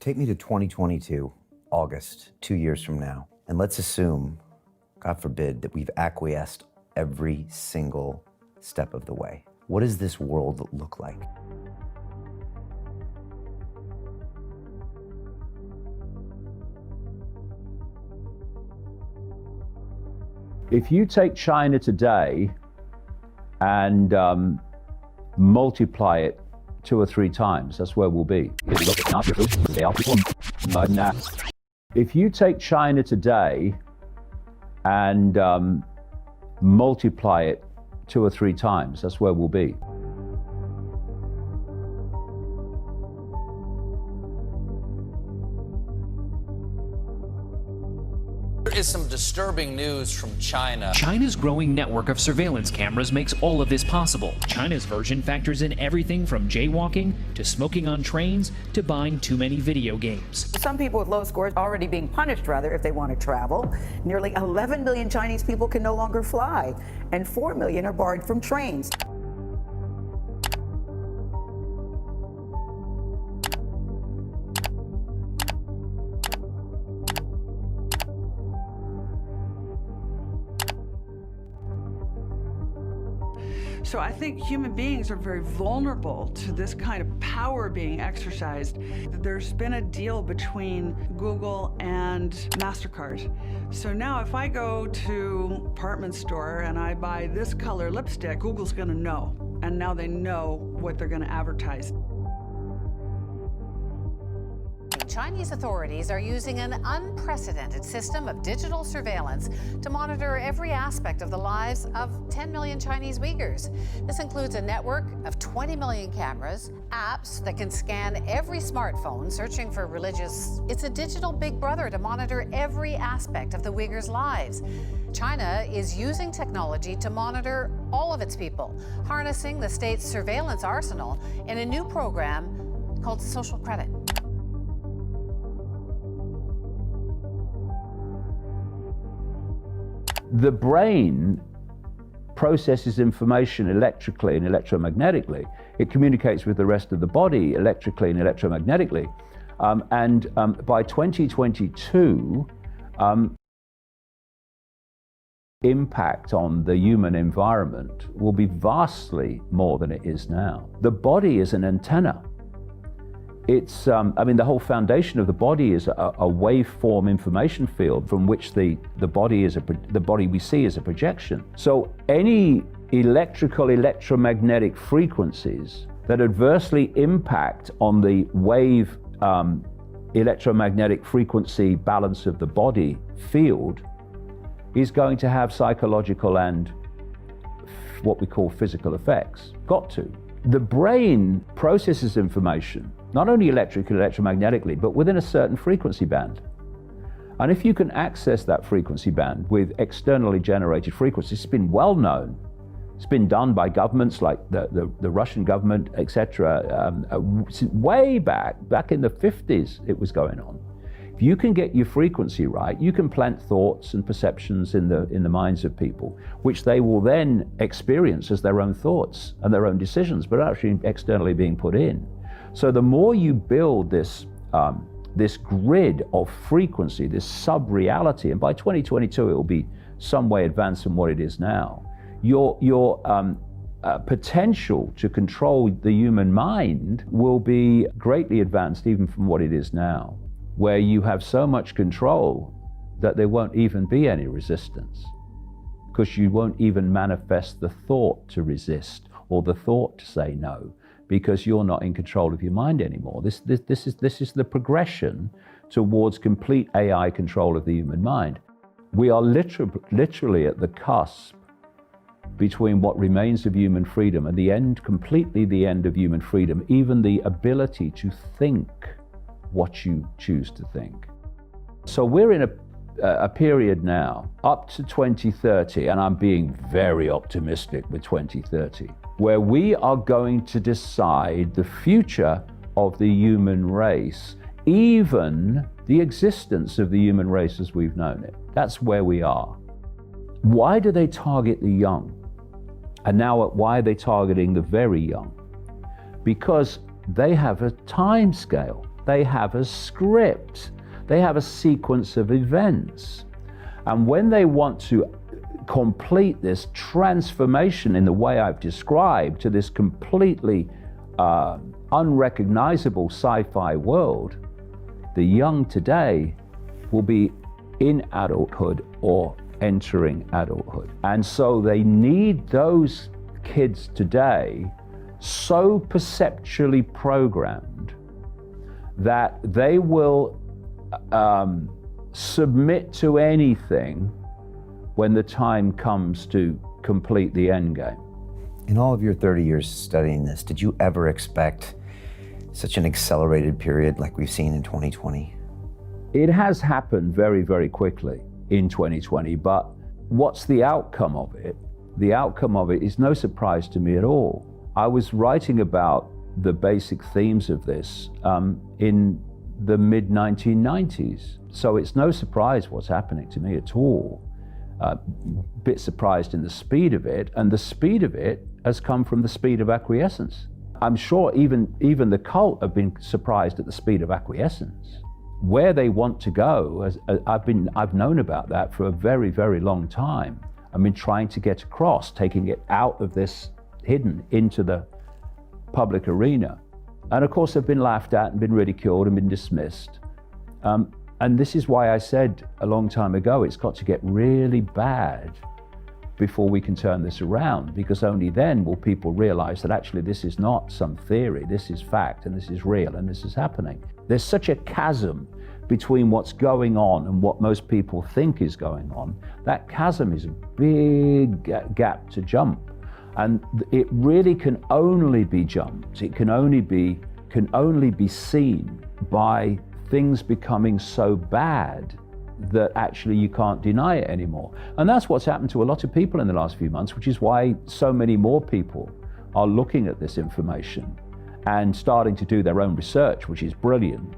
Take me to 2022, August, 2 years from now, and let's assume, God forbid, that we've acquiesced every single step of the way. What does this world look like? If you take China today and multiply it 2 or 3 times, that's where we'll be. If you take China today and multiply it 2 or 3 times, that's where we'll be. There is some disturbing news from China. China's growing network of surveillance cameras makes all of this possible. China's version factors in everything from jaywalking to smoking on trains to buying too many video games. Some people with low scores already being punished, rather, if they want to travel. Nearly 11 million Chinese people can no longer fly, and 4 million are barred from trains. So I think human beings are very vulnerable to this kind of power being exercised. There's been a deal between Google and MasterCard. So now if I go to a department store and I buy this color lipstick, Google's gonna know. And now they know what they're gonna advertise. Chinese authorities are using an unprecedented system of digital surveillance to monitor every aspect of the lives of 10 million Chinese Uyghurs. This includes a network of 20 million cameras, apps that can scan every smartphone searching for religious. It's a digital big brother to monitor every aspect of the Uyghurs' lives. China is using technology to monitor all of its people, harnessing the state's surveillance arsenal in a new program called Social Credit. The brain processes information electrically and electromagnetically. It communicates with the rest of the body electrically and electromagnetically. By 2022, impact on the human environment will be vastly more than it is now. The body is an antenna. It's, the whole foundation of the body is a waveform information field from which the body we see is a projection. So any electromagnetic frequencies that adversely impact on the wave electromagnetic frequency balance of the body field is going to have psychological and what we call physical effects. Got to. The brain processes information not only electrically, electromagnetically, but within a certain frequency band. And if you can access that frequency band with externally generated frequencies, it's been well known. It's been done by governments like the Russian government, etc. Way back in the 50s, it was going on. If you can get your frequency right, you can plant thoughts and perceptions in the minds of people, which they will then experience as their own thoughts and their own decisions, but actually externally being put in. So the more you build this grid of frequency, this sub-reality, and by 2022 it will be some way advanced from what it is now, your potential to control the human mind will be greatly advanced even from what it is now, where you have so much control that there won't even be any resistance, because you won't even manifest the thought to resist or the thought to say no, because you're not in control of your mind anymore. This is the progression towards complete AI control of the human mind. We are literally at the cusp between what remains of human freedom and completely the end of human freedom, even the ability to think what you choose to think. So we're in a period now up to 2030, and I'm being very optimistic with 2030, where we are going to decide the future of the human race, even the existence of the human race as we've known it. That's where we are. Why do they target the young? And now why are they targeting the very young? Because they have a time scale. They have a script. They have a sequence of events. And when they want to complete this transformation in the way I've described to this completely unrecognizable sci-fi world, the young today will be in adulthood or entering adulthood. And so they need those kids today so perceptually programmed that they will submit to anything when the time comes to complete the end game. In all of your 30 years studying this, did you ever expect such an accelerated period like we've seen in 2020? It has happened very, very quickly in 2020, but what's the outcome of it? The outcome of it is no surprise to me at all. I was writing about the basic themes of this in the mid-1990s, so it's no surprise what's happening to me at all. Bit surprised in the speed of it, and the speed of it has come from the speed of acquiescence. I'm sure even the cult have been surprised at the speed of acquiescence. Where they want to go, I've known about that for a very, very long time. I've been trying to get across, taking it out of this hidden into the public arena. And of course, they've been laughed at and been ridiculed and been dismissed. And this is why I said a long time ago, it's got to get really bad before we can turn this around, because only then will people realize that actually this is not some theory, this is fact, and this is real, and this is happening. There's such a chasm between what's going on and what most people think is going on. That chasm is a big gap to jump. And it really can only be jumped. It can only be seen by things becoming so bad that actually you can't deny it anymore. And that's what's happened to a lot of people in the last few months, which is why so many more people are looking at this information and starting to do their own research, which is brilliant.